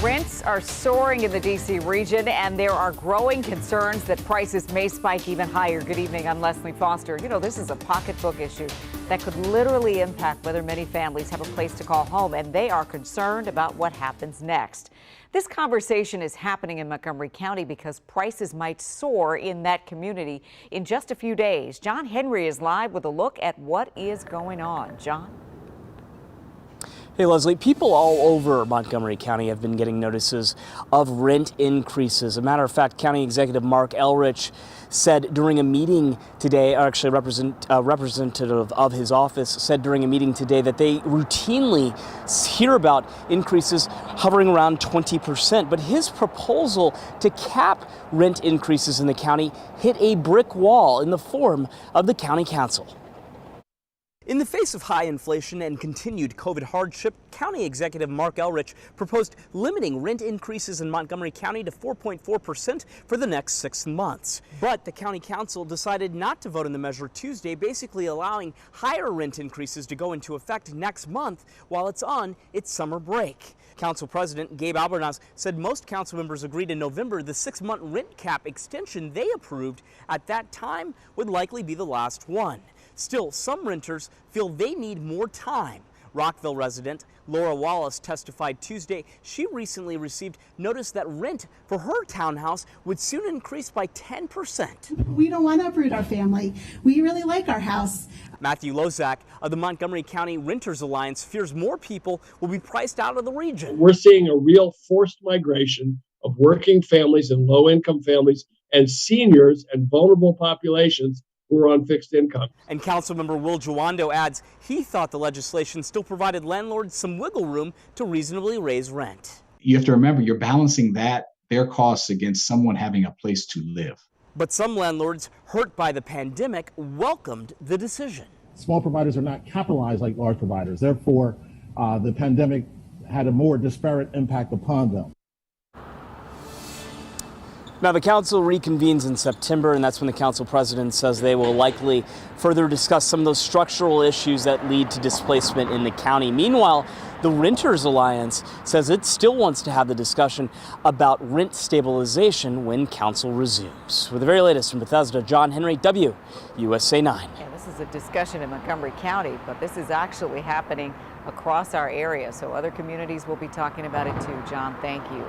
Rents are soaring in the D.C. region, and there are growing concerns that prices may spike even higher. Good evening, I'm Leslie Foster. You know, this is a pocketbook issue that could literally impact whether many families have a place to call home, and they are concerned about what happens next. This conversation is happening in Montgomery County because prices might soar in that community in just a few days. John Henry is live with a look at what is going on. John? Hey, Leslie, people all over Montgomery County have been getting notices of rent increases. As a matter of fact, County Executive Marc Elrich said during a meeting today, or actually a representative of his office said during a meeting today that they routinely hear about increases hovering around 20%. But his proposal to cap rent increases in the county hit a brick wall in the form of the county council. In the face of high inflation and continued COVID hardship, County Executive Marc Elrich proposed limiting rent increases in Montgomery County to 4.4% for the next 6 months. But the County Council decided not to vote on the measure Tuesday, basically allowing higher rent increases to go into effect next month while it's on its summer break. Council President Gabe Albornoz said most council members agreed in November the 6-month rent cap extension they approved at that time would likely be the last one. Still, some renters feel they need more time. Rockville resident Laura Wallace testified Tuesday she recently received notice that rent for her townhouse would soon increase by 10%. We don't want to uproot our family. We really like our house. Matthew Lozak of the Montgomery County Renters Alliance fears more people will be priced out of the region. We're seeing a real forced migration of working families and low-income families and seniors and vulnerable populations who are on fixed income. And Councilmember Will Jawando adds he thought the legislation still provided landlords some wiggle room to reasonably raise rent. You have to remember you're balancing their costs against someone having a place to live. But some landlords hurt by the pandemic welcomed the decision. Small providers are not capitalized like large providers. Therefore, the pandemic had a more disparate impact upon them. Now, the council reconvenes in September, and that's when the council president says they will likely further discuss some of those structural issues that lead to displacement in the county. Meanwhile, the Renters Alliance says it still wants to have the discussion about rent stabilization when council resumes. With the very latest from Bethesda, John Henry, WUSA 9. Yeah, this is a discussion in Montgomery County, but this is actually happening across our area, so other communities will be talking about it too. John, thank you.